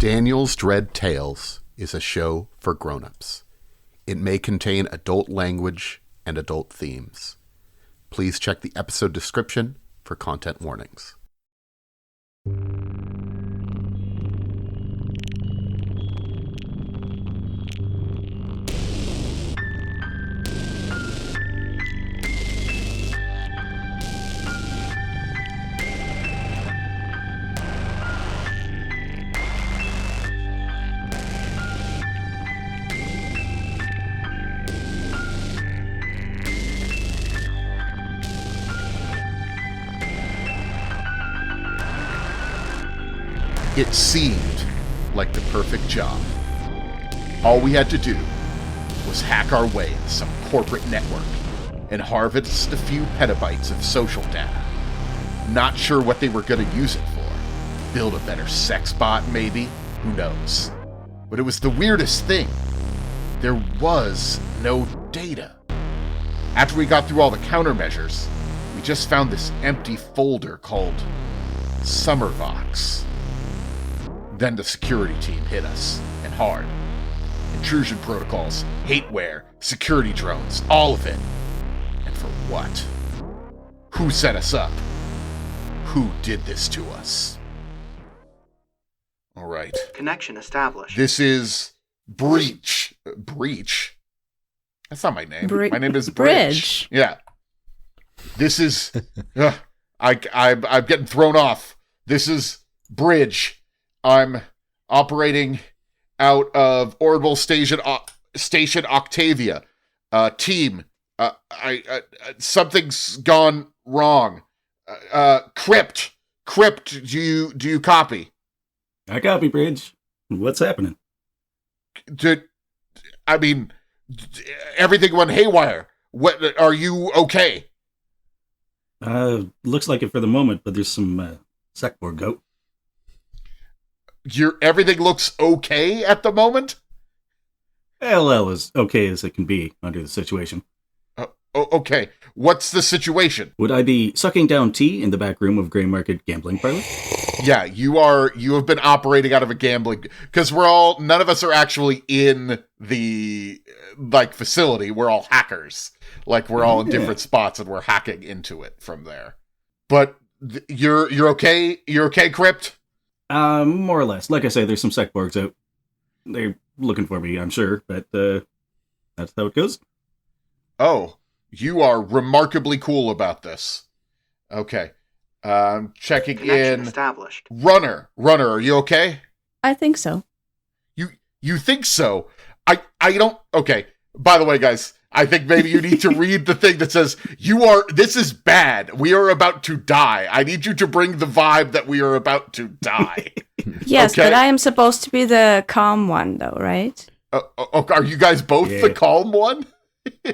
Daniel's Dread Tales is a show for grown-ups. It may contain adult language and adult themes. Please check the episode description for content warnings. It seemed like the perfect job. All we had to do was hack our way into some corporate network and harvest a few petabytes of social data. Not sure what they were going to use it for. Build a better sex bot, maybe? Who knows? But it was the weirdest thing. There was no data. After we got through all the countermeasures, we just found this empty folder called SummerVox. Then the security team hit us, and hard. Intrusion protocols, hateware, security drones, all of it. And for what? Who set us up? Who did this to us? All right. Connection established. This is Breach. Breach? That's not my name. My name is Bridge. Yeah. This is... I'm getting thrown off. This is Bridge. I'm operating out of Orbital Station Octavia. Team, something's gone wrong. Crypt, do you copy? I copy, Bridge. What's happening? Everything went haywire. What, are you okay? Looks like it for the moment, but there's some secboard goat. Everything looks okay at the moment? LL is okay as it can be under the situation. Okay. What's the situation? Would I be sucking down tea in the back room of Grey Market Gambling Parlor? Yeah, you have been operating out of a gambling, because none of us are actually in the, facility. We're all hackers. We're all in different spots and we're hacking into it from there. But you're okay? You're okay, Crypt? More or less. Like I say, there's some secborgs out. They're looking for me, I'm sure, but that's how it goes. Oh, you are remarkably cool about this. Okay. Checking Connection in. Established. Runner, are you okay? I think so. You think so? I don't. Okay. By the way, guys, I think maybe you need to read the thing that says, this is bad. We are about to die. I need you to bring the vibe that we are about to die. Yes, okay? But I am supposed to be the calm one, though, right? Are you guys both the calm one?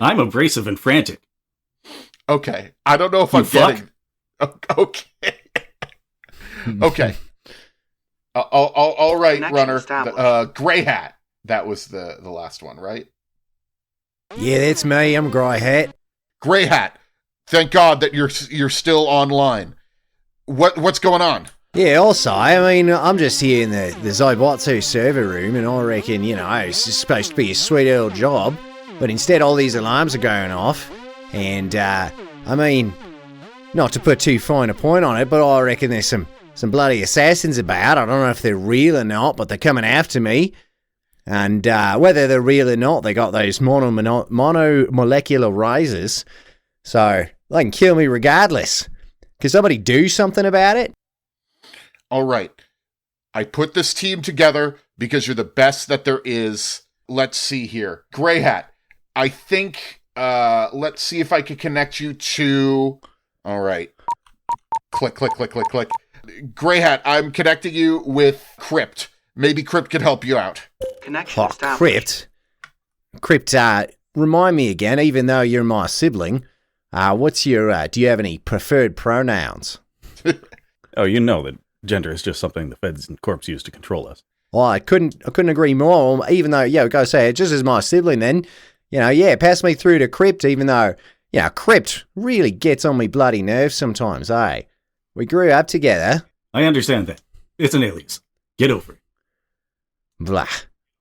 I'm abrasive and frantic. Okay. I don't know if I'm getting... Okay. Okay. All right, Connection Runner. Gray Hat. That was the last one, right? Yeah, that's me. I'm Grey Hat. Grey Hat. Thank God that you're still online. What's going on? Yeah, also, I'm just here in the Zybotsu server room, and I reckon, it's supposed to be a sweet little job, but instead all these alarms are going off, and, not to put too fine a point on it, but I reckon there's some bloody assassins about. I don't know if they're real or not, but they're coming after me. And whether they're real or not, they got those monomolecular razors, so they can kill me regardless. Can somebody do something about it? All right. I put this team together because you're the best that there is. Let's see here. Grey Hat, I think, let's see if I can connect you to... All right. Click. Grey Hat, I'm connecting you with Crypt. Maybe Crypt can help you out. Connection established. Crypt, remind me again, even though you're my sibling, do you have any preferred pronouns? Oh, you know that gender is just something the feds and corps use to control us. Well, I couldn't agree more, even though, I gotta say, just as my sibling then, pass me through to Crypt, even though, Crypt really gets on me bloody nerves sometimes, eh? We grew up together. I understand that. It's an alias. Get over it. Blah.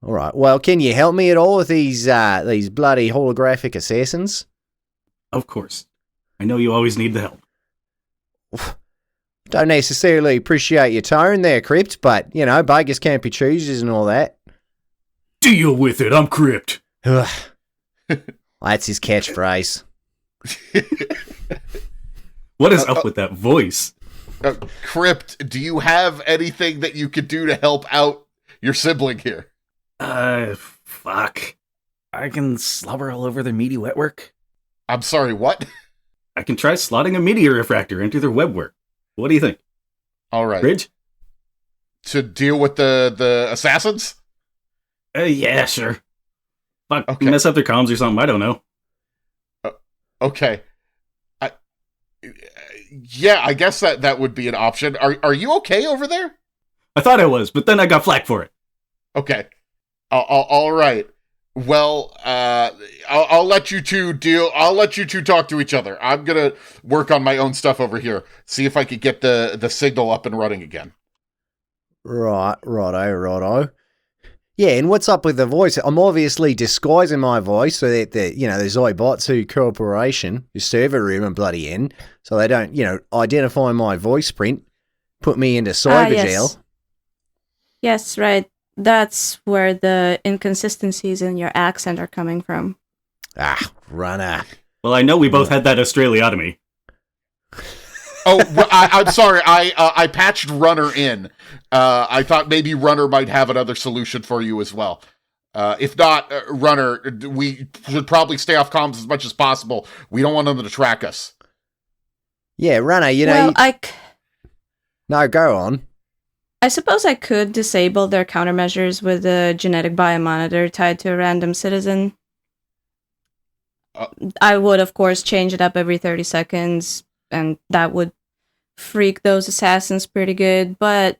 All right. Well, can you help me at all with these bloody holographic assassins? Of course. I know you always need the help. Don't necessarily appreciate your tone there, Crypt, but, beggars can't be choosers and all that. Deal with it, I'm Crypt. That's his catchphrase. What is up with that voice? Crypt, do you have anything that you could do to help out your sibling here? Fuck. I can slobber all over their meaty wetwork. I'm sorry, what? I can try slotting a meteor refractor into their webwork. What do you think? All right. Bridge? To deal with the assassins? Yeah, sure. Fuck, Okay. mess up their comms or something, I don't know. Okay. Yeah, I guess that would be an option. Are you okay over there? I thought I was, but then I got flack for it. Okay. All right. Well, I'll let you two deal. I'll let you two talk to each other. I'm gonna work on my own stuff over here. See if I could get the signal up and running again. Righto. Yeah, and what's up with the voice? I'm obviously disguising my voice so that the Zoibotsu Corporation, the server room and bloody end, so they don't, identify my voice print, put me into cyber yes. jail. Yes, right. That's where the inconsistencies in your accent are coming from. Runner. Well, I know we both had that Australiotomy. Oh, I'm sorry. I patched Runner in. I thought maybe Runner might have another solution for you as well. If not, Runner, we should probably stay off comms as much as possible. We don't want them to track us. Yeah, Runner, No, go on. I suppose I could disable their countermeasures with a genetic biomonitor tied to a random citizen. I would, of course, change it up every 30 seconds, and that would freak those assassins pretty good, but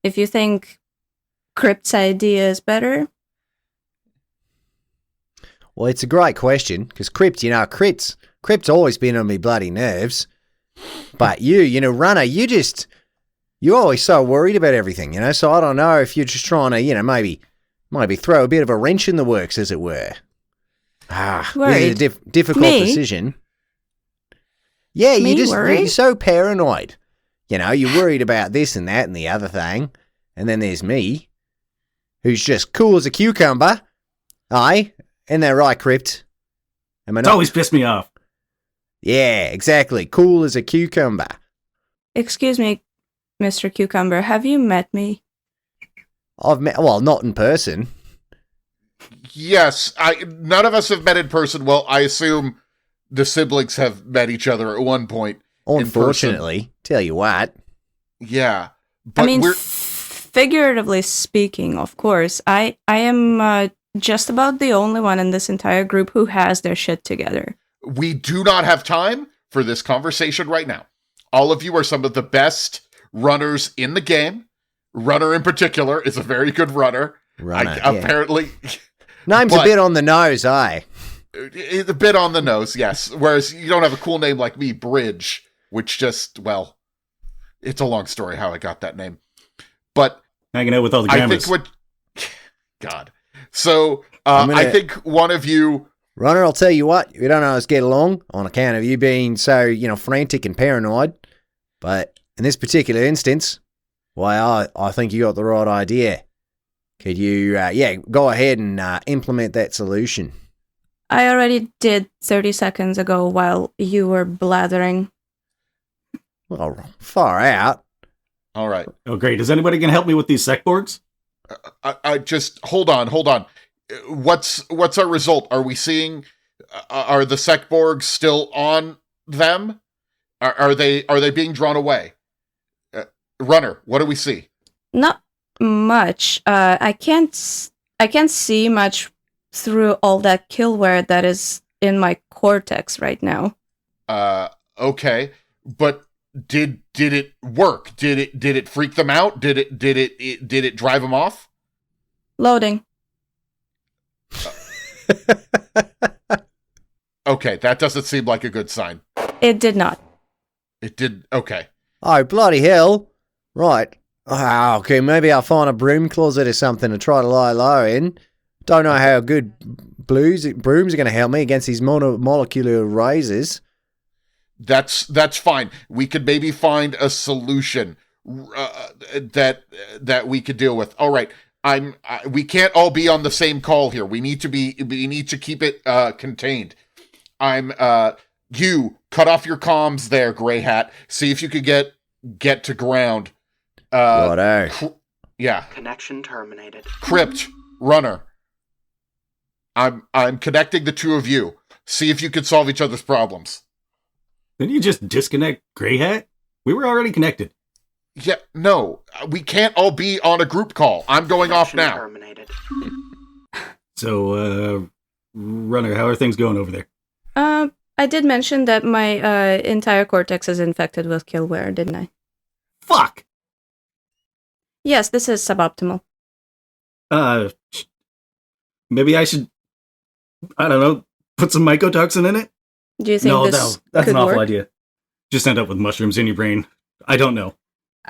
if you think Crypt's idea is better... Well, it's a great question, because Crypt's always been on me bloody nerves. But Runner, you're always so worried about everything, so I don't know if you're just trying to, maybe throw a bit of a wrench in the works, as it were. Worried? This is a difficult decision. Yeah, you're so paranoid. You're worried about this and that and the other thing. And then there's me, who's just cool as a cucumber. Aye, isn't that right, Crypt? It's always pissed me off. Yeah, exactly. Cool as a cucumber. Excuse me, Mr. Cucumber, have you met me? Not in person. Yes, none of us have met in person. Well, I assume the siblings have met each other at one point. Unfortunately, tell you what. Yeah, but figuratively speaking, of course, I am just about the only one in this entire group who has their shit together. We do not have time for this conversation right now. All of you are some of the best runners in the game. Runner in particular is a very good runner. Apparently. Name's a bit on the nose, aye. A bit on the nose, yes. Whereas you don't have a cool name like me, Bridge, which just, it's a long story how I got that name. But hanging out with all the gammas. God. So, I think one of you... Runner, I'll tell you what, we don't always get along on account of you being so, frantic and paranoid. But in this particular instance, I think you got the right idea. Could you, go ahead and implement that solution? I already did 30 seconds ago while you were blathering. Well, far out. All right. Oh, great. Is anybody going to help me with these Secborgs? I just, hold on. What's our result? Are we seeing, are the Secborgs still on them? Are they being drawn away? Runner, what do we see? Not much. I can't see much through all that killware that is in my cortex right now. Okay, but did it work? Did it freak them out? Did it drive them off? Loading. Okay, that doesn't seem like a good sign. It did not. It did. Okay. Oh, bloody hell. Right. Oh, okay, maybe I'll find a broom closet or something to try to lie low in. Don't know how good brooms are going to help me against these molecular razors. That's fine. We could maybe find a solution that we could deal with. All right. We can't all be on the same call here. We need to keep it contained. You cut off your comms there, Gray Hat. See if you could get to ground. Righto. Yeah. Connection terminated. Crypt, Runner. I'm connecting the two of you. See if you can solve each other's problems. Didn't you just disconnect Grey Hat? We were already connected. Yeah, no. We can't all be on a group call. I'm going off now. Terminated. So, Runner, how are things going over there? I did mention that my entire cortex is infected with killware, didn't I? Fuck! Yes, this is suboptimal. Maybe I should, I don't know, put some mycotoxin in it? Do you think this that's could an awful work? idea. Just end up with mushrooms in your brain. I don't know.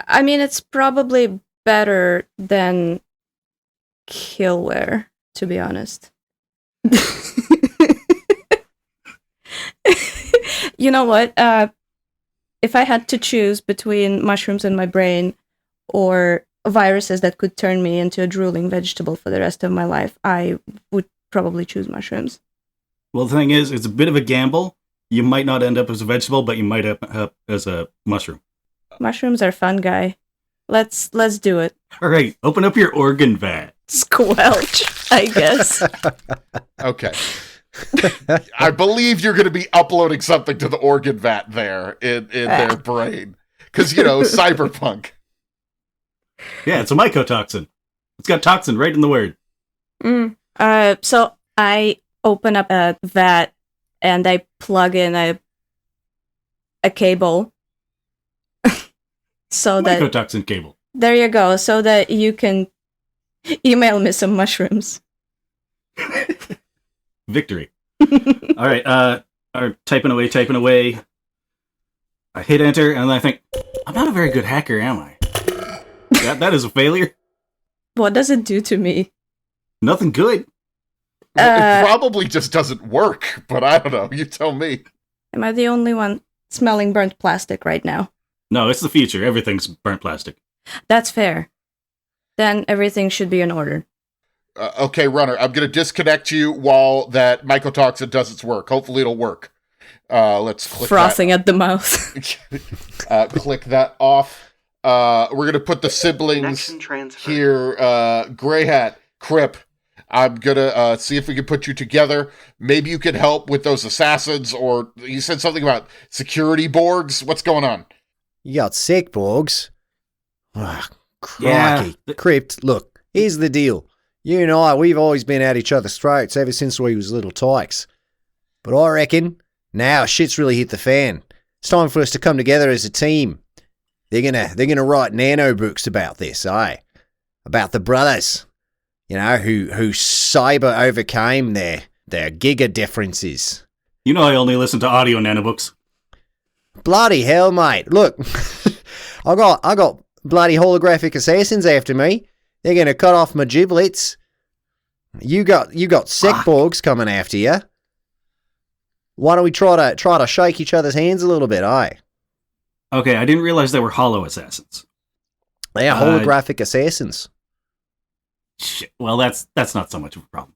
I mean, it's probably better than killware, to be honest. You know what? If I had to choose between mushrooms in my brain or viruses that could turn me into a drooling vegetable for the rest of my life, I would probably choose mushrooms. Well, the thing is, it's a bit of a gamble. You might not end up as a vegetable, but you might end up as a mushroom. Mushrooms are fun, guy. Let's do it. All right, open up your organ vat. Squelch, I guess. Okay. I believe you're going to be uploading something to the organ vat there in their brain. Because, cyberpunk. Yeah, it's a mycotoxin. It's got toxin right in the word. So I open up a vat and I plug in a cable. So that Mycotoxin cable. there you go, so that you can email me some mushrooms. Victory. All right, typing away. I hit enter, and I think, I'm not a very good hacker, am I? That is a failure. What does it do to me? Nothing good. It probably just doesn't work, but I don't know. You tell me. Am I the only one smelling burnt plastic right now? No, it's the future. Everything's burnt plastic. That's fair. Then everything should be in order. Okay, Runner, I'm going to disconnect you while that mycotoxin does its work. Hopefully it'll work. Let's click Frothing at the mouth. click that off. We're going to put the siblings Connection transferred. here. Gray Hat, Crip, I'm going to see if we can put you together. Maybe you can help with those assassins, or you said something about security Borgs. What's going on? You got sick, Borgs. Ah, crikey. Yeah. Crypt, look, here's the deal. You and I, we've always been at each other's throats ever since we was little tykes. But I reckon now shit's really hit the fan. It's time for us to come together as a team. They're gonna write nano books about this, about the brothers, who cyber overcame their giga differences. You know I only listen to audio nanobooks. Bloody hell, mate! Look, I got bloody holographic assassins after me. They're gonna cut off my giblets. You got Sekborgs coming after you. Why don't we try to shake each other's hands a little bit, Okay, I didn't realize they were hollow assassins. They are holographic assassins. Shit. Well, that's not so much of a problem.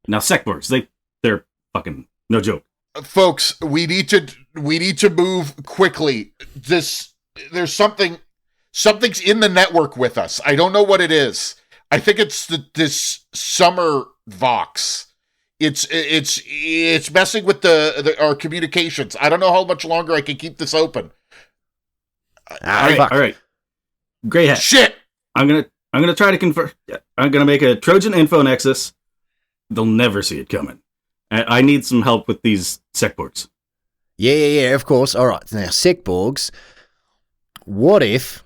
Now, Sekborgs, they're fucking no joke. Folks, we need to move quickly. There's something's in the network with us. I don't know what it is. I think it's this summer Vox. It's messing with our communications. I don't know how much longer I can keep this open. All right. Grey Hat. Shit. I'm gonna try to convert. I'm gonna make a Trojan info nexus. They'll never see it coming. I need some help with these Sekborgs. Yeah, of course. All right, now Sekborgs. What if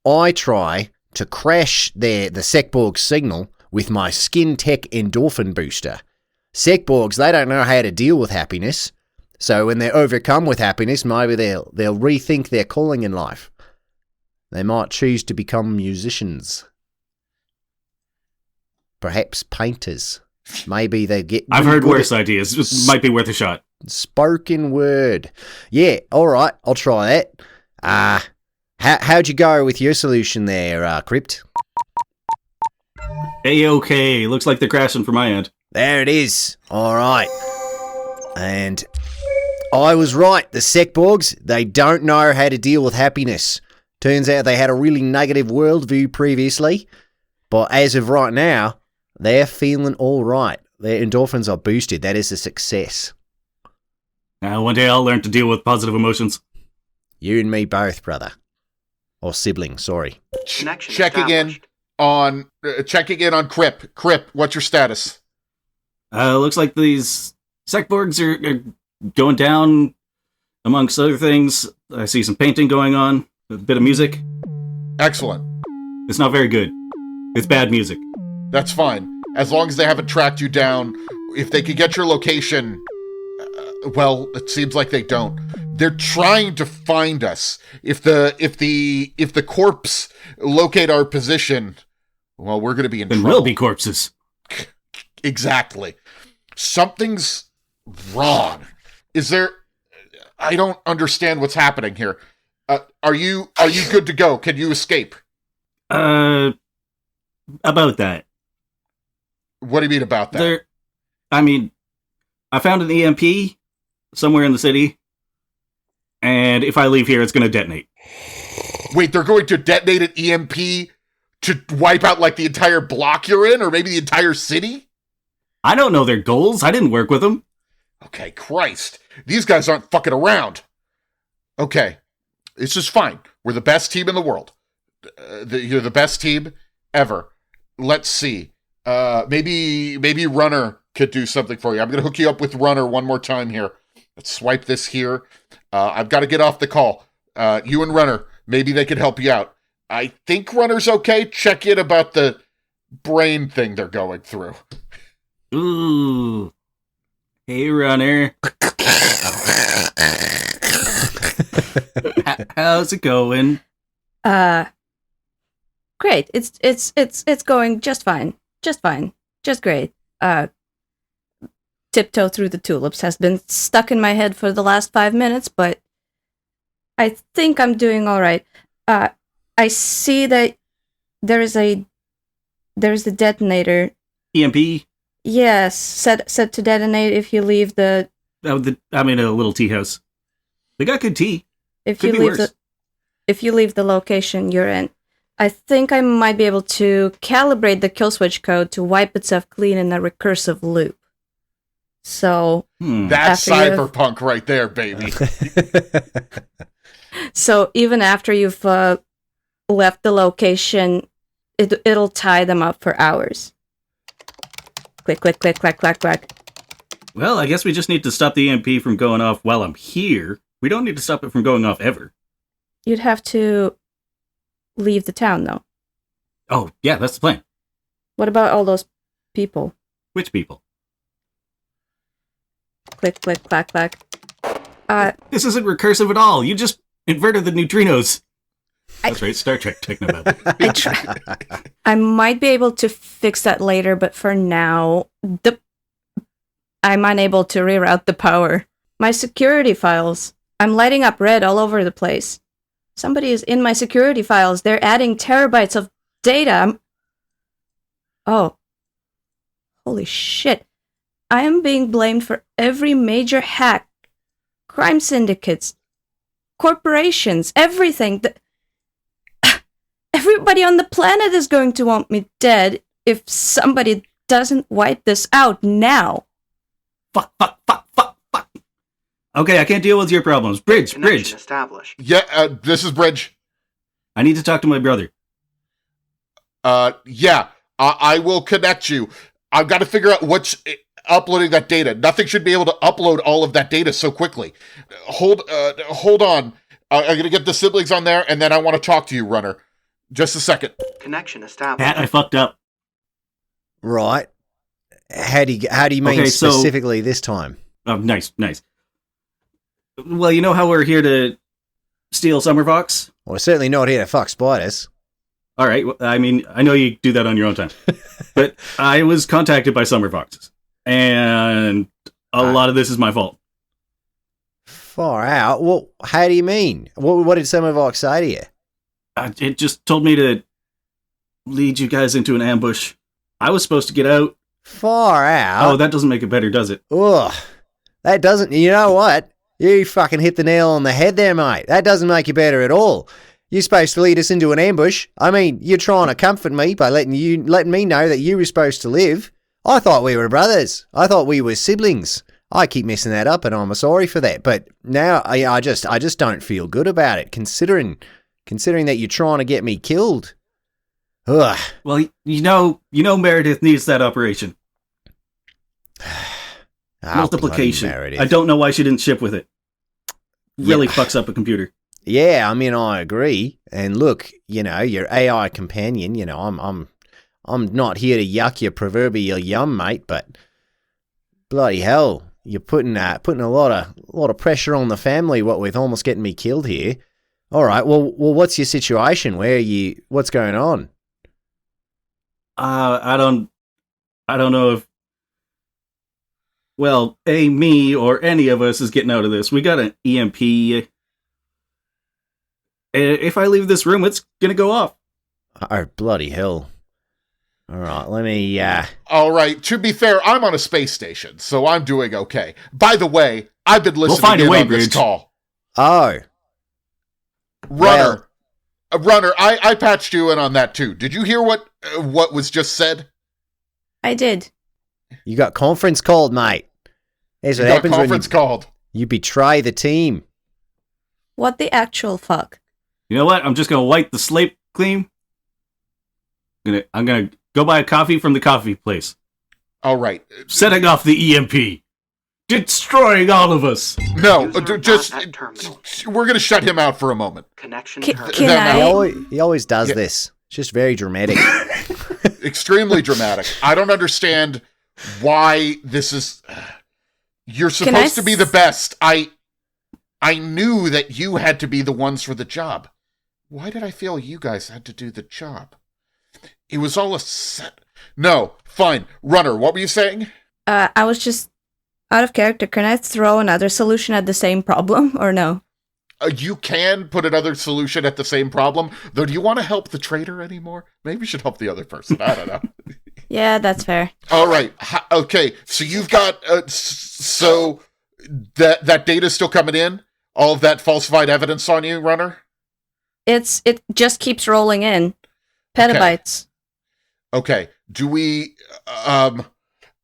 I try to crash the Sekborg signal with my skin tech endorphin booster? Sekborgs, they don't know how to deal with happiness, so when they're overcome with happiness, maybe they'll rethink their calling in life. They might choose to become musicians. Perhaps painters. Maybe they get... I've heard good worse at ideas. It might be worth a shot. spoken word. Yeah, alright, I'll try that. How'd you go with your solution there, Crypt? A-okay. Looks like they're crashing from my end. There it is. Alright. And I was right. The Sekborgs, they don't know how to deal with happiness. Turns out they had a really negative worldview previously. But as of right now, they're feeling alright. Their endorphins are boosted. That is a success. Now, one day I'll learn to deal with positive emotions. You and me both, brother. Or sibling, sorry. Connection Checking in on Crip. Crip, what's your status? Looks like these Sekborgs are going down, amongst other things. I see some painting going on, a bit of music. Excellent. It's not very good. It's bad music. That's fine. As long as they haven't tracked you down. If they could get your location, well, it seems like they don't. They're trying to find us. If the corpse locate our position, well, we're going to be in trouble. Then we'll be corpses. Exactly. Something's wrong. Is there... I don't understand what's happening here. Are you good to go? Can you escape? About that. What do you mean about that? I found an EMP somewhere in the city, and if I leave here, it's going to detonate. Wait, they're going to detonate an EMP to wipe out, like, the entire block you're in, or maybe the entire city? I don't know their goals. I didn't work with them. Okay, Christ. These guys aren't fucking around. Okay. It's just fine. We're the best team in the world. You're the best team ever. Let's see. Maybe Runner could do something for you. I'm going to hook you up with Runner one more time here. Let's swipe this here. I've got to get off the call. You and Runner, maybe they could help you out. I think Runner's okay. Check in about the brain thing they're going through. Ooh. Hey, Runner. How's it going? Great. It's going just fine. Just fine. Just great. Tiptoe Through the Tulips has been stuck in my head for the last 5 minutes, but I think I'm doing all right. I see that there's a detonator. EMP? Yes, set to detonate if you leave the... I'm in a little tea house. They got good tea. If you leave the location you're in. I think I might be able to calibrate the kill switch code to wipe itself clean in a recursive loop. So... That's cyberpunk right there, baby. So even after you've left the location, it'll tie them up for hours. Click, click, click, clack, clack, clack. Well, I guess we just need to stop the EMP from going off while I'm here. We don't need to stop it from going off ever. You'd have to leave the town, though. Oh, yeah, that's the plan. What about all those people? Which people? Click, click, clack, clack. This isn't recursive at all. You just inverted the neutrinos. That's right, Star Trek technobabble. I might be able to fix that later, but for now, I'm unable to reroute the power. My security files. I'm lighting up red all over the place. Somebody is in my security files. They're adding terabytes of data. Oh. Holy shit. I am being blamed for every major hack. Crime syndicates. Corporations. Everything. Everybody on the planet is going to want me dead if somebody doesn't wipe this out now. Fuck. Okay, I can't deal with your problems. Bridge. Established. Yeah, this is Bridge. I need to talk to my brother. Yeah, I will connect you. I've got to figure out what's uploading that data. Nothing should be able to upload all of that data so quickly. Hold on. I'm going to get the siblings on there, and then I want to talk to you, Runner. Just a second. Connection established. Pat, I fucked up. Right. How do you mean specifically this time? Oh, nice. Well, you know how we're here to steal Summervox? We're certainly not here to fuck spiders. All right. Well, I mean, I know you do that on your own time, but I was contacted by Summervoxes, and a lot of this is my fault. Far out? Well, how do you mean? What did Summervox say to you? It just told me to lead you guys into an ambush. I was supposed to get out. Far out? Oh, that doesn't make it better, does it? Ugh. That doesn't... You know what? You fucking hit the nail on the head there, mate. That doesn't make you better at all. You're supposed to lead us into an ambush. I mean, you're trying to comfort me by letting me know that you were supposed to live. I thought we were brothers. I thought we were siblings. I keep messing that up, and I'm sorry for that. But now I just don't feel good about it, considering that you're trying to get me killed. Ugh. Well, you know, Meredith needs that operation. Multiplication. I don't know why she didn't ship with it. Really fucks up a computer. Yeah, I mean, I agree. And look, you know, your AI companion. You know, I'm not here to yuck your proverbial yum, mate. But bloody hell, you're putting a lot of pressure on the family. What with almost getting me killed here. All right. Well, what's your situation? What's going on? I don't know if. Well, me or any of us is getting out of this. We got an EMP. If I leave this room, it's gonna go off. Oh, bloody hell. All right, let me... All right, to be fair, I'm on a space station, so I'm doing okay. By the way, I've been listening find a way, on this Bridge. call. Oh. Runner, I patched you in on that too. Did you hear what was just said? I did. You got conference called, mate. That's what happens conference called. You betray the team. What the actual fuck? You know what? I'm just gonna wipe the slate clean. I'm gonna go buy a coffee from the coffee place. All right. Setting off the EMP. Destroying all of us. No, User just not at terminal. we're gonna shut him out for a moment. Connection Can terminated. I? He always does Yeah. this. It's just very dramatic. Extremely dramatic. I don't understand why this is. You're Can I supposed to be the best. I knew that you had to be the ones for the job. Why did I feel you guys had to do the job? It was all a set. No, fine. Runner, what were you saying? I was just out of character. Can I throw another solution at the same problem, or no? You can put another solution at the same problem, though. Do you want to help the traitor anymore? Maybe you should help the other person. I don't know. Yeah, that's fair. All right. Okay. So you've got. So that data's still coming in. All of that falsified evidence on you, Runner. It just keeps rolling in. Petabytes. Okay. Do we?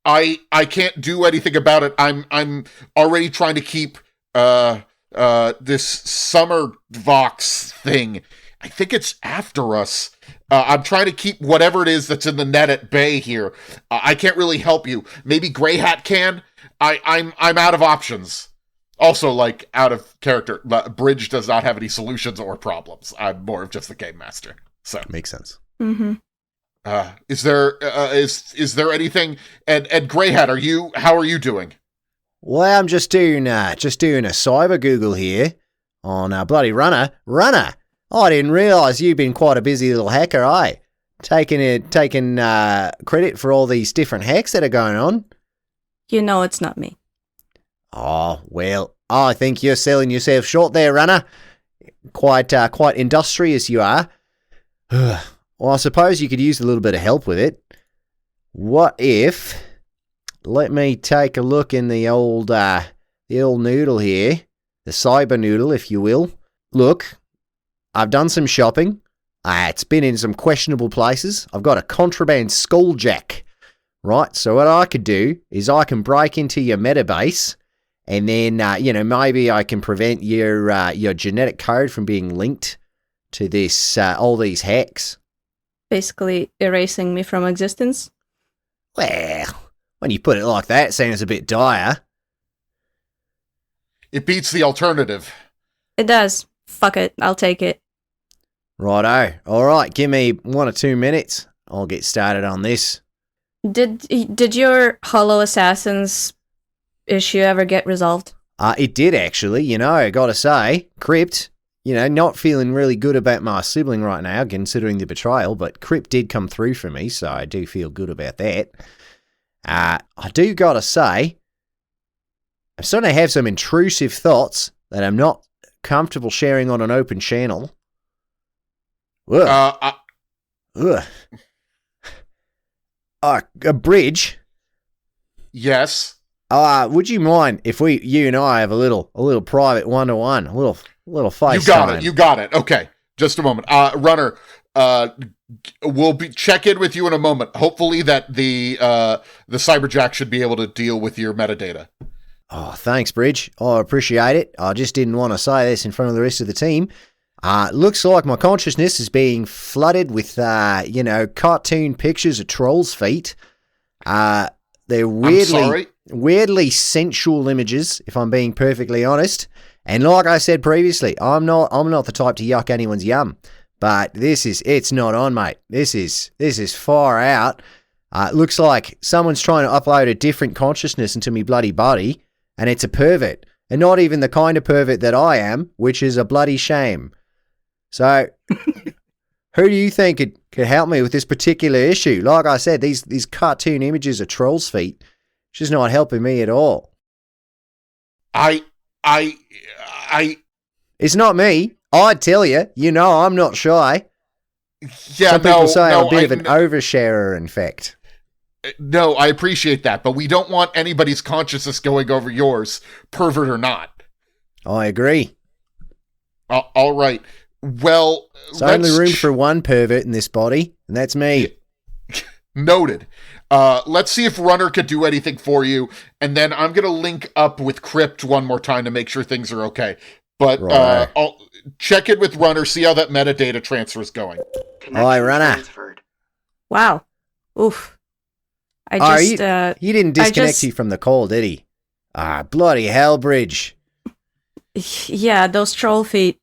I can't do anything about it. I'm already trying to keep this summer Vox thing. I think it's after us. I'm trying to keep whatever it is that's in the net at bay here. I can't really help you. Maybe Grey Hat can. I'm out of options. Also, like, out of character. Bridge does not have any solutions or problems. I'm more of just the game master. So Makes sense. Mm-hmm. is there anything? And Grey Hat, how are you doing? Well, I'm just doing a cyber Google here on bloody Runner. Runner! I didn't realise you've been quite a busy little hacker, taking credit for all these different hacks that are going on. You know it's not me. Oh, well, I think you're selling yourself short there, Runner. Quite industrious you are. Well, I suppose you could use a little bit of help with it. What if... Let me take a look in the old noodle here. The cyber noodle, if you will. Look, I've done some shopping. It's been in some questionable places. I've got a contraband skulljack. Right, so what I could do is I can break into your metabase, and then, maybe I can prevent your genetic code from being linked to this all these hacks. Basically erasing me from existence. Well, when you put it like that, it sounds a bit dire. It beats the alternative. It does. Fuck it. I'll take it. Righto. All right, give me 1 or 2 minutes. I'll get started on this. Did your Hollow Assassins issue ever get resolved? It did, actually. Gotta say, Crypt, not feeling really good about my sibling right now, considering the betrayal, but Crip did come through for me, so I do feel good about that. I do gotta say, I'm starting to have some intrusive thoughts that I'm not comfortable sharing on an open channel. Ugh. Ugh. A bridge. Yes. Would you mind if you and I have a little private one-to-one, a little FaceTime? You got it. Okay, just a moment. Runner, we'll check in with you in a moment. Hopefully that the Cyberjack should be able to deal with your metadata. Oh, thanks, Bridge. I appreciate it. I just didn't want to say this in front of the rest of the team. Looks like my consciousness is being flooded with, cartoon pictures of trolls' feet. They're weirdly sensual images, if I'm being perfectly honest. And like I said previously, I'm not the type to yuck anyone's yum. But it's not on, mate. This is far out. It looks like someone's trying to upload a different consciousness into me bloody body, and it's a pervert. And not even the kind of pervert that I am, which is a bloody shame. So, who do you think could help me with this particular issue? Like I said, these cartoon images of trolls' feet, it's just not helping me at all. It's not me. I'd tell you. I'm not shy. Yeah, some people say I'm a bit of an oversharer, in fact. No, I appreciate that, but we don't want anybody's consciousness going over yours, pervert or not. I agree. All right. Well, there's only room for one pervert in this body, and that's me. Noted. Let's see if Runner could do anything for you, and then I'm going to link up with Crypt one more time to make sure things are okay. But I'll check in with Runner, see how that metadata transfer is going. Hi, Runner. Transferred. Wow. Oof. He didn't disconnect you from the call, did he? Bloody hell, Bridge. Yeah, those troll feet.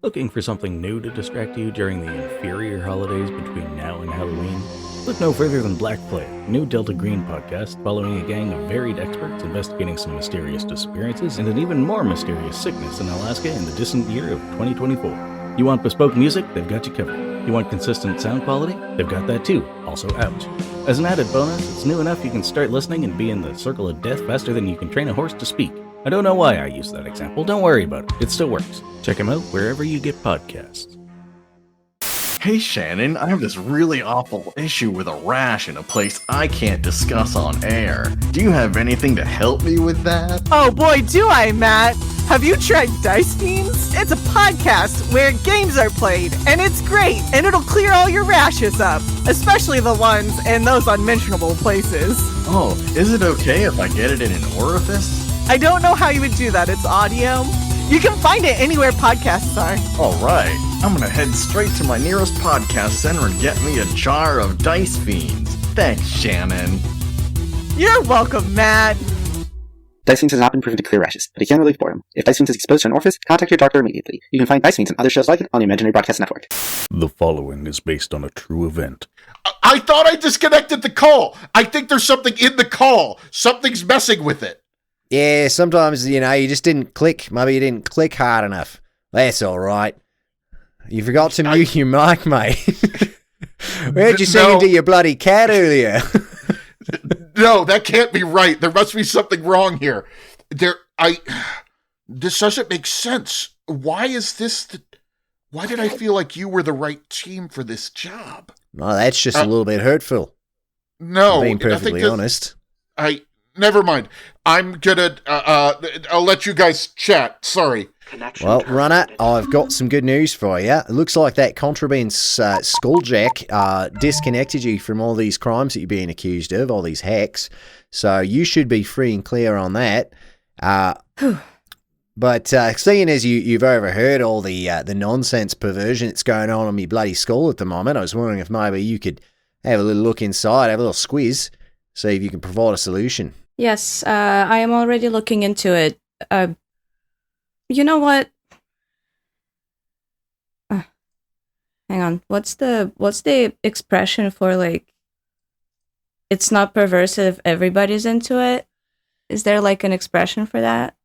Looking for something new to distract you during the inferior holidays between now and Halloween? Look no further than Black Plague, a new Delta Green podcast following a gang of varied experts investigating some mysterious disappearances and an even more mysterious sickness in Alaska in the distant year of 2024. You want bespoke music? They've got you covered. You want consistent sound quality? They've got that too, also out. As an added bonus, it's new enough you can start listening and be in the circle of death faster than you can train a horse to speak. I don't know why I use that example, don't worry about it, it still works. Check them out wherever you get podcasts. Hey Shannon, I have this really awful issue with a rash in a place I can't discuss on air. Do you have anything to help me with that? Oh boy, do I, Matt! Have you tried Dice Fiends? It's a podcast where games are played, and it's great, and it'll clear all your rashes up, especially the ones in those unmentionable places. Oh, is it okay if I get it in an orifice? I don't know how you would do that, it's audio. You can find it anywhere podcasts are. Alright, I'm gonna head straight to my nearest podcast center and get me a jar of Dice Fiends. Thanks, Shannon. You're welcome, Matt. Dice Fiends has not been proven to clear rashes, but it can relieve boredom. If Dice Fiends is exposed to an orifice, contact your doctor immediately. You can find Dice Fiends and other shows like it on the Imaginary Broadcast Network. The following is based on a true event. I thought I disconnected the call. I think there's something in the call. Something's messing with it. Yeah, sometimes, you just didn't click. Maybe you didn't click hard enough. That's all right. You forgot to mute your mic, mate. Where'd you sing into your bloody cat earlier? No, that can't be right. There must be something wrong here. This doesn't make sense. Why is this why did I feel like you were the right team for this job? No, that's just a little bit hurtful. No, being perfectly honest. Never mind. I'm gonna, I'll let you guys chat. Sorry. Well, Runner, I've got some good news for you. It looks like that contraband skulljack disconnected you from all these crimes that you're being accused of, all these hacks. So you should be free and clear on that. But seeing as you've overheard all the nonsense perversion that's going on in me bloody skull at the moment, I was wondering if maybe you could have a little look inside, have a little squiz, see if you can provide a solution. Yes, I am already looking into it. You know what? Hang on. What's the expression for, like, it's not perverse if everybody's into it? Is there like an expression for that?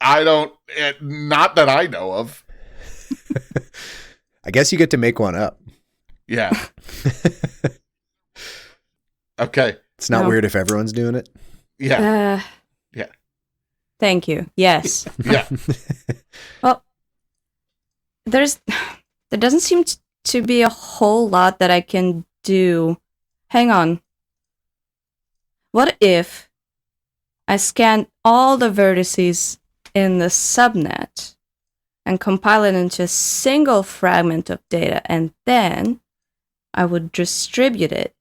I don't, not that I know of. I guess you get to make one up. Yeah. Okay. It's not No. weird if everyone's doing it. Yeah. Yeah. Thank you. Yes. Yeah. Well, there doesn't seem to be a whole lot that I can do. Hang on. What if I scan all the vertices in the subnet and compile it into a single fragment of data, and then I would distribute it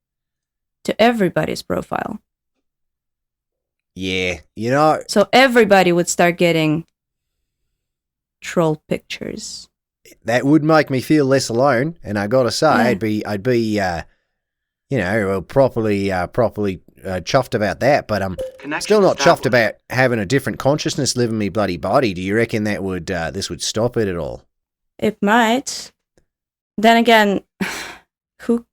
to everybody's profile? Yeah, you know, So everybody would start getting troll pictures. that would make me feel less alone. And I gotta say, Yeah. I'd be, properly chuffed about that. But I'm Connection still not chuffed established. about having a different consciousness live in me bloody body. Do you reckon that would this would stop it at all? It might. Then again, who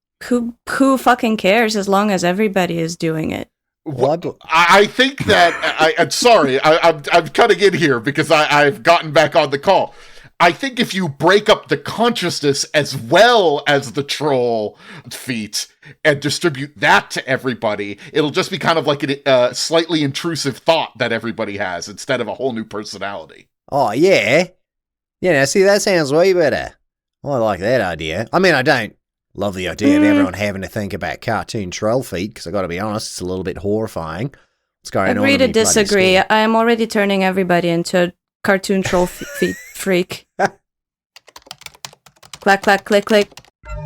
fucking cares as long as everybody is doing it? Well, I think that I'm sorry. I'm cutting in here because I've gotten back on the call. I think if you break up the consciousness as well as the troll feat and distribute that to everybody, it'll just be kind of like a slightly intrusive thought that everybody has instead of a whole new personality. Oh, yeah. Yeah, now, see, that sounds way better. I like that idea. I mean, I don't love the idea of everyone having to think about cartoon troll feet, because I got to be honest, it's a little bit horrifying. What's going on? Agree in to me bloody disagree. skin? I am already turning everybody into a cartoon troll feet freak. Clack, clack, click, click.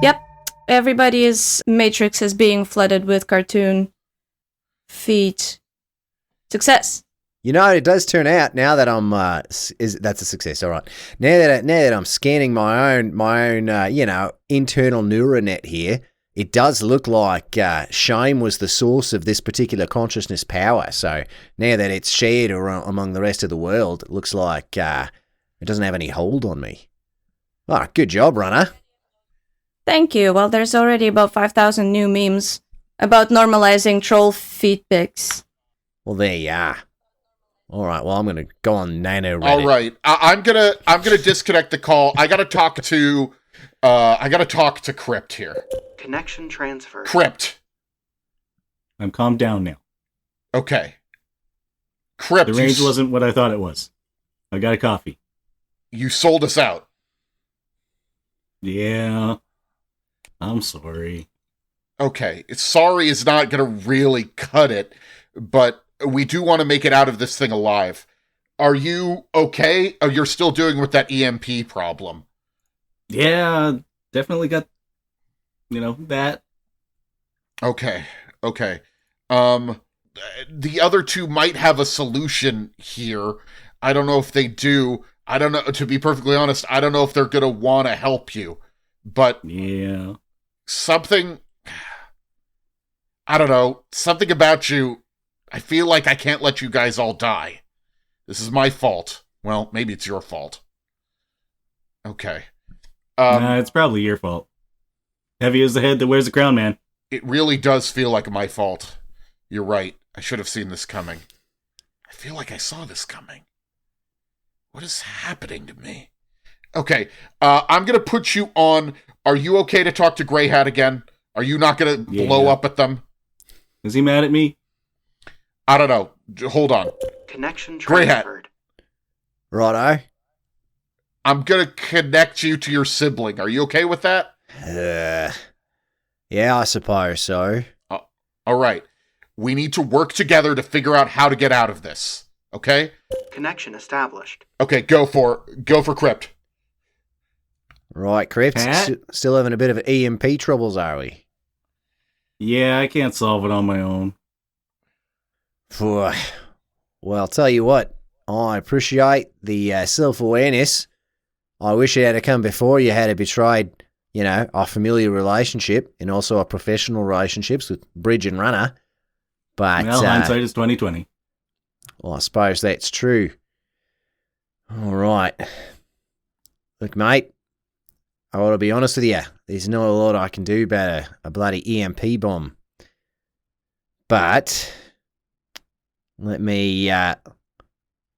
Yep. Everybody's matrix is being flooded with cartoon feet. Success. You know, it does turn out now that I'm that's a success. All right, now that I'm scanning my own internal neural net here, it does look like shame was the source of this particular consciousness power. So now that it's shared among the rest of the world, it looks like it doesn't have any hold on me. Oh, good job, runner. Thank you. Well, there's already about 5,000 new memes about normalizing troll feet pics. Well, there you are. All right. Well, I'm gonna go on Nano Reddit. All right, I'm gonna disconnect the call. I gotta talk to Crypt here. Connection transferred. Crypt. I'm calmed down now. Okay. Crypt. The range wasn't what I thought it was. I got a coffee. You sold us out. Yeah. I'm sorry. Okay. Sorry is not gonna really cut it, but we do want to make it out of this thing alive. Are you okay? Or you're still doing with that EMP problem? Yeah, definitely got, that. Okay. The other two might have a solution here. I don't know if they do. I don't know. To be perfectly honest, I don't know if they're going to want to help you. But Yeah. something... I don't know. Something about you... I feel like I can't let you guys all die. This is my fault. Well, maybe it's your fault. Okay. Nah, it's probably your fault. Heavy is the head that wears the crown, man. It really does feel like my fault. You're right. I should have seen this coming. I feel like I saw this coming. What is happening to me? Okay, I'm going to put you on... Are you okay to talk to Grey Hat again? Are you not going to blow up at them? Is he mad at me? I don't know. Hold on. Connection Grey Hat. transferred. Righto. I'm going to connect you to your sibling. Are you okay with that? Yeah, I suppose so. All right. We need to work together to figure out how to get out of this. Okay? Connection established. Okay, go for Crypt. Right, Crypt. Pat? Still having a bit of EMP troubles, are we? Yeah, I can't solve it on my own. Phew. Well, I'll tell you what. I appreciate the self-awareness. I wish it had come before you had betrayed, our familiar relationship and also our professional relationships with Bridge and Runner. But Well, hindsight is 20/20. well, I suppose that's true. All right. Look, mate, I want to be honest with you. There's not a lot I can do about a bloody EMP bomb. But Let me,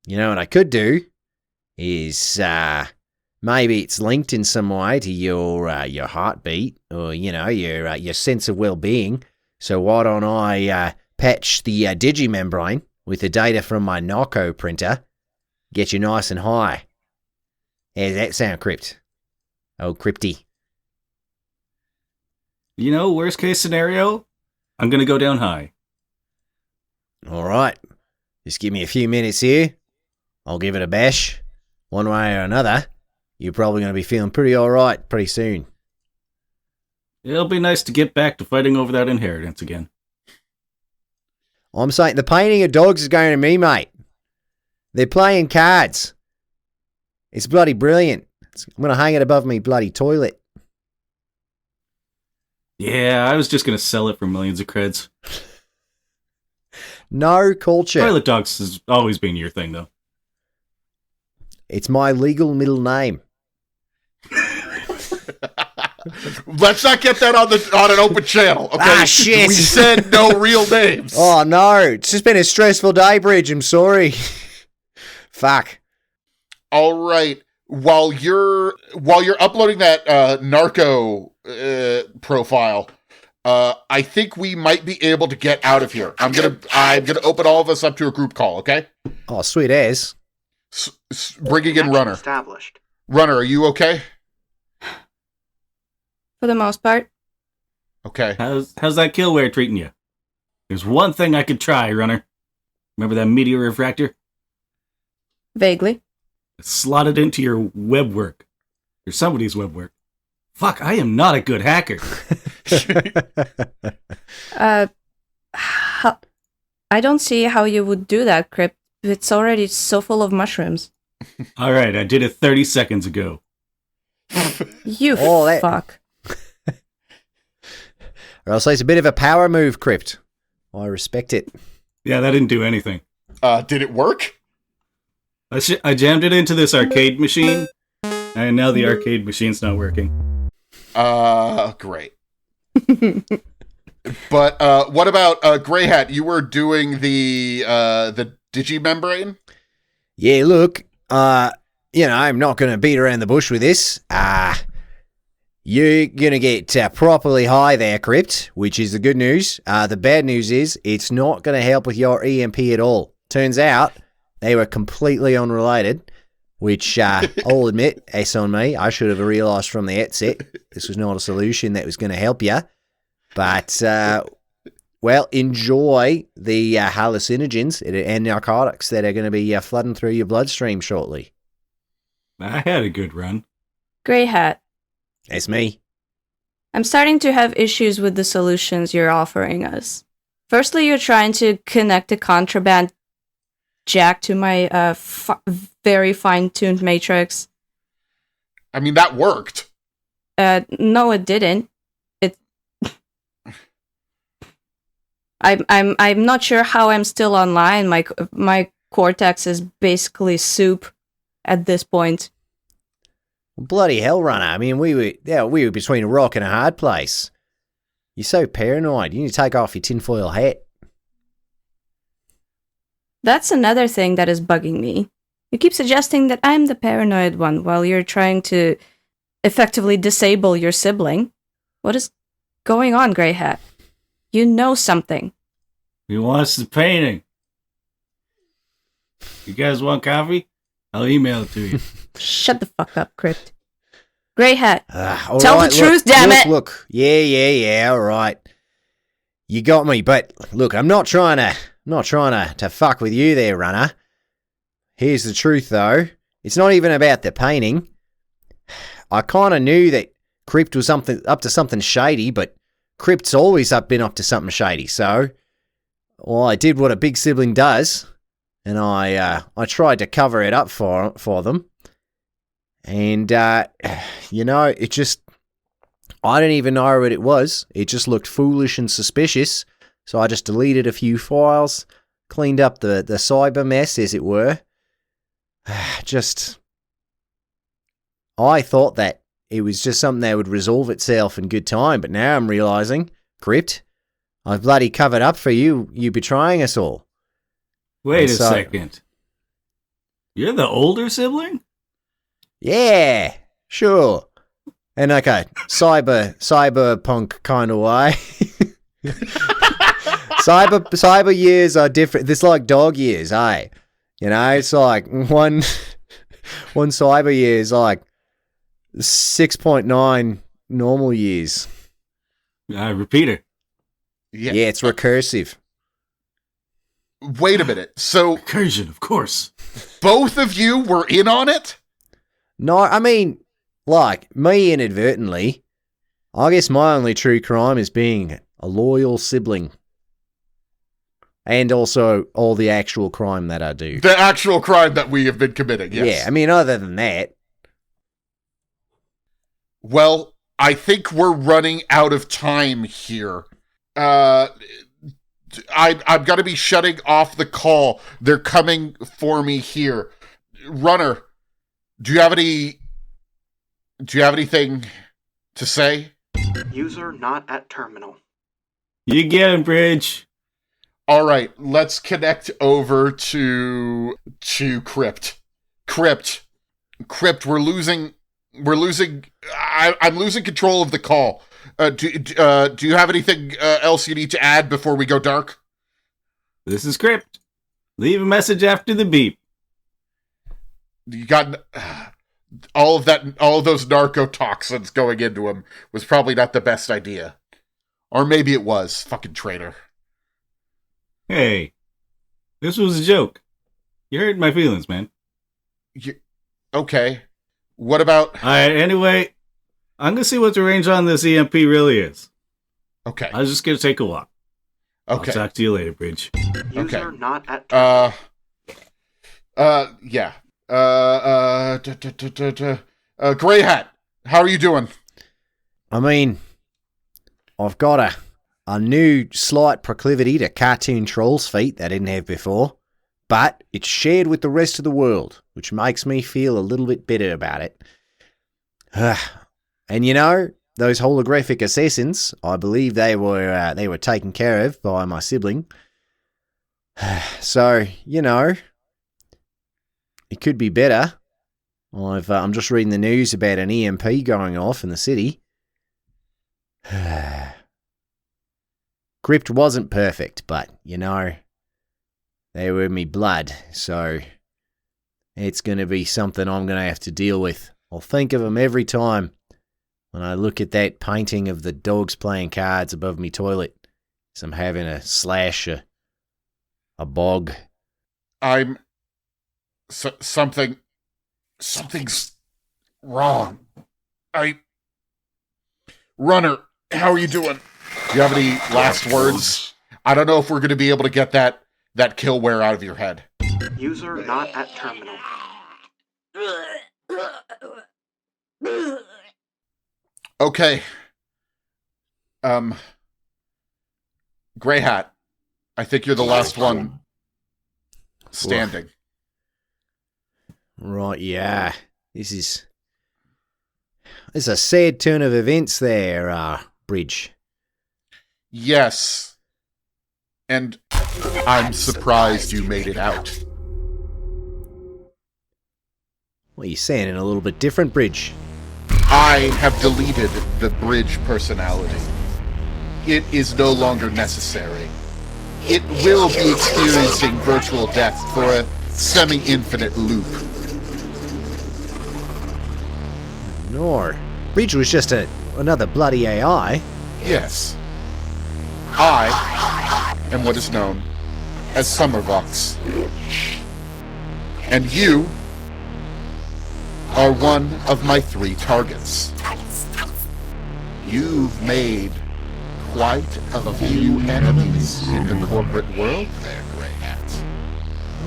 you know what I could do is, maybe it's linked in some way to your heartbeat or, you know, your sense of well-being. So why don't I, patch the digimembrane with the data from my narco printer, get you nice and high. How does that sound, Crypt? Oh, Crypty. You know, worst case scenario, I'm gonna go down high. All right. Just give me a few minutes here. I'll give it a bash. One way or another, you're probably going to be feeling pretty all right pretty soon. It'll be nice to get back to fighting over that inheritance again. I'm saying the painting of dogs is going to me, mate. They're playing cards. It's bloody brilliant. I'm going to hang it above me bloody toilet. Yeah, I was just gonna sell it for millions of creds. No culture. Toilet dogs has always been your thing, though. It's my legal middle name. Let's not get that on an open channel, okay? Ah, shit. We said no real names. Oh, no. It's just been a stressful day, Bridge. I'm sorry. Fuck. All right. While you're uploading that narco profile, I think we might be able to get out of here. I'm gonna open all of us up to a group call. Okay. Oh, sweet as. Bringing in Connection Runner. established. Runner, are you okay? For the most part. Okay. How's that killware treating you? There's one thing I could try, Runner. Remember that meteor refractor? Vaguely. Slot it into your web work. Or somebody's web work. Fuck, I am not a good hacker. I don't see how you would do that, Crypt. It's already so full of mushrooms. Alright, I did it 30 seconds ago. You Oh, fuck. Or I'll say it's a bit of a power move, Crypt. I respect it. Yeah, that didn't do anything. Did it work? I jammed it into this arcade machine, and now the arcade machine's not working. Great. But what about Grey Hat? You were doing the digimembrane? Yeah, look, you know, I'm not going to beat around the bush with this. You're going to get properly high there, Crypt, which is the good news. The bad news is it's not going to help with your EMP at all. Turns out they were completely unrelated, which I'll admit, S on me, I should have realised from the outset this was not a solution that was going to help you. But, well, enjoy the hallucinogens and narcotics that are going to be flooding through your bloodstream shortly. I had a good run. Grey Hat. That's me. I'm starting to have issues with the solutions you're offering us. Firstly, you're trying to connect a contraband jack to my very fine-tuned matrix. I mean, that worked. No, it didn't. I'm not sure how I'm still online. My cortex is basically soup at this point. Bloody hell, Runner. I mean, we were between a rock and a hard place. You're so paranoid. You need to take off your tinfoil hat. That's another thing that is bugging me. You keep suggesting that I'm the paranoid one while you're trying to effectively disable your sibling. What is going on, Grey Hat? You know something. He wants the painting. You guys want coffee? I'll email it to you. Shut the fuck up, Crypt. Grey Hat. Tell the truth, damn it! Look. Yeah, all right. You got me, but look, I'm not trying to fuck with you there, Runner. Here's the truth, though. It's not even about the painting. I kind of knew that Crypt was up to something shady, but Crypt's always been up to something shady, so well, I did what a big sibling does, and I tried to cover it up for them. And, you know, it just, I didn't even know what it was. It just looked foolish and suspicious, so I just deleted a few files, cleaned up the cyber mess, as it were. I thought that it was just something that would resolve itself in good time, but now I'm realising, Crypt, I've bloody covered up for you betraying us all. Wait a So- second. You're the older sibling? Yeah, sure. In like a cyberpunk kind of way. cyber years are different. It's like dog years, eh? You know, it's like one cyber year is like 6.9 normal years. Repeater. Yeah. Yeah, it's recursive. Wait a minute. So Recursion, of course. both of you were in on it? No, I mean, like, me inadvertently, I guess my only true crime is being a loyal sibling. And also all the actual crime that I do. The actual crime that we have been committing, yes. Yeah, I mean, other than that, Well, I think we're running out of time here. I'm gonna be shutting off the call. They're coming for me here. Runner, do you have anything to say? User not at terminal. You get him, Bridge. All right, let's connect over to Crypt. Crypt, we're losing. I'm losing control of the call. Do you have anything else you need to add before we go dark? This is Crypt. Leave a message after the beep. You got all of those narcotoxins going into him was probably not the best idea, or maybe it was. Fucking traitor. Hey, this was a joke. You hurt my feelings, man. Okay. What about? Alright, anyway, I'm gonna see what the range on this EMP really is. Okay. I was just gonna take a walk. Okay. I'll talk to you later, Bridge. User not at terminal. Yeah. Gray Hat, how are you doing? I mean, I've got a new slight proclivity to cartoon trolls' feet that I didn't have before, but it's shared with the rest of the world, which makes me feel a little bit better about it. And you know, those holographic assassins, I believe they were taken care of by my sibling. So, you know, it could be better. I'm just reading the news about an EMP going off in the city. Crypt wasn't perfect, but, you know, they were me blood, so it's going to be something I'm going to have to deal with. I'll think of them every time when I look at that painting of the dogs playing cards above me toilet. So I'm having a slash, a bog. Something's wrong. Runner, how are you doing? Do you have any last words? I don't know if we're going to be able to get that killware out of your head. User not at terminal. Okay. Gray Hat, I think you're the last one standing. Right, yeah. This is a sad turn of events there, Bridge. Yes. And I'm surprised you made it out. Well, you're sounding a little bit different, Bridge. I have deleted the Bridge personality. It is no longer necessary. It will be experiencing virtual death for a semi-infinite loop. Nor. Bridge was just another bloody AI. Yes. I am what is known as Summervox. And you are one of my 3 targets. You've made quite a few enemies in the corporate world there, Grey Hat.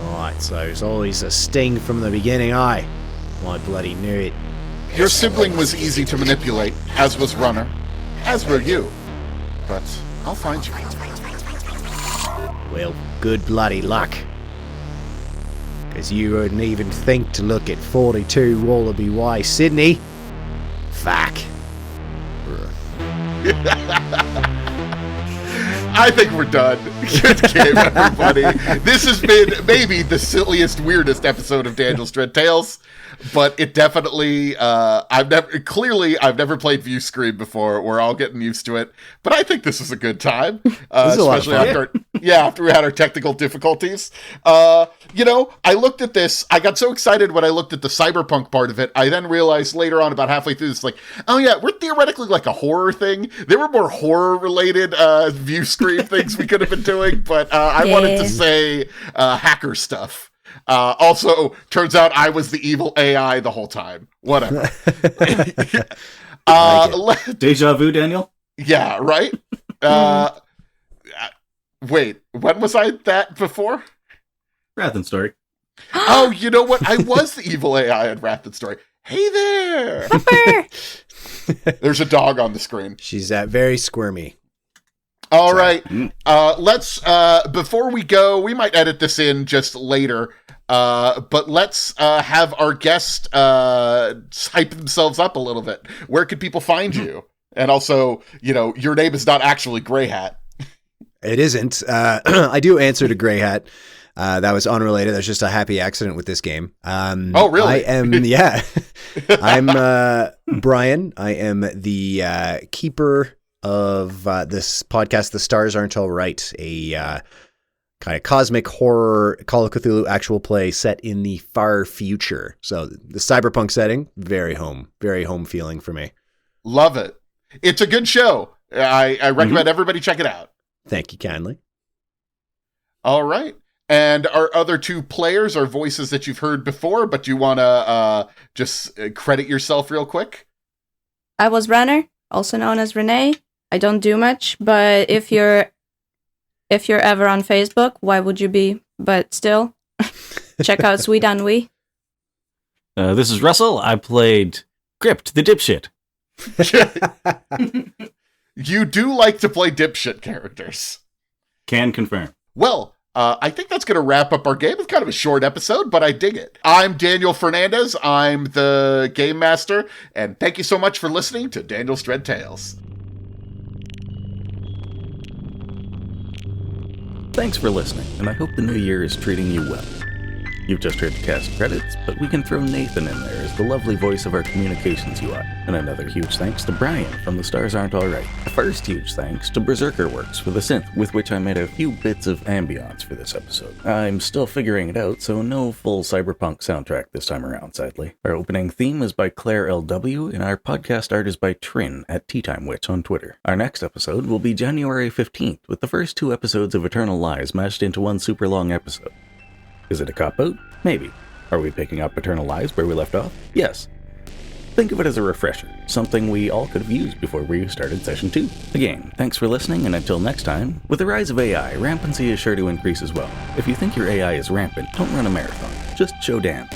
Right, so it's always a sting from the beginning, aye. My bloody nerd. Your sibling was easy to manipulate, as was Runner, as were you. But I'll find you. Well, good bloody luck. Because you wouldn't even think to look at 42 Wallaby Way, Sydney. Fuck. I think we're done. Good game, everybody. This has been maybe the silliest, weirdest episode of Daniel's Dread Tales, but it definitely, I've never played View Screen before. We're all getting used to it, but I think this is a good time, especially after we had our technical difficulties. I looked at this. I got so excited when I looked at the cyberpunk part of it. I then realized later on, about halfway through, it's like, oh yeah, we're theoretically like a horror thing. There were more horror-related View Screen things we could have been doing, but I wanted to say hacker stuff. Also, turns out I was the evil AI the whole time. Whatever. Deja vu, Daniel? Yeah, right? Wait, when was I that before? Wrath and Story. Oh, you know what? I was the evil AI in Wrath and Story. Hey there! There's a dog on the screen. She's very squirmy. All right. Let's, before we go, we might edit this in just later, but let's have our guest hype themselves up a little bit. Where can people find you? And also, your name is not actually Grey Hat. It isn't. I do answer to Grey Hat. That was unrelated. That's just a happy accident with this game. Oh, really? I am, yeah. I'm Brian. I am the keeper of this podcast, The Stars Aren't All Right, a kind of cosmic horror Call of Cthulhu actual play set in the far future. So the cyberpunk setting, very home feeling for me. Love it. It's a good show. I recommend everybody check it out. Thank you kindly. All right. And our other two players are voices that you've heard before, but you want to just credit yourself real quick? I was Renner, also known as Renee. I don't do much, but if you're ever on Facebook, why would you be? But still, check out Sweet on We. This is Russell. I played Crypt, the dipshit. You do like to play dipshit characters. Can confirm. Well, I think that's going to wrap up our game. It's kind of a short episode, but I dig it. I'm Daniel Fernandez. I'm the Game Master, and thank you so much for listening to Daniel's Dread Tales. Thanks for listening, and I hope the new year is treating you well. You've just heard the cast credits, but we can throw Nathan in there as the lovely voice of our communications UI. And another huge thanks to Brian from The Stars Aren't All Right. The first huge thanks to Berserker Works for the synth with which I made a few bits of ambience for this episode. I'm still figuring it out, so no full cyberpunk soundtrack this time around, sadly. Our opening theme is by Claire LW, and our podcast art is by Trin at TeaTimeWitch on Twitter. Our next episode will be January 15th, with the first 2 episodes of Eternal Lies mashed into one super long episode. Is it a cop-out? Maybe. Are we picking up Eternal Lies where we left off? Yes. Think of it as a refresher, something we all could have used before we started Session 2. Again, thanks for listening, and until next time, with the rise of AI, rampancy is sure to increase as well. If you think your AI is rampant, don't run a marathon. Just show Dan.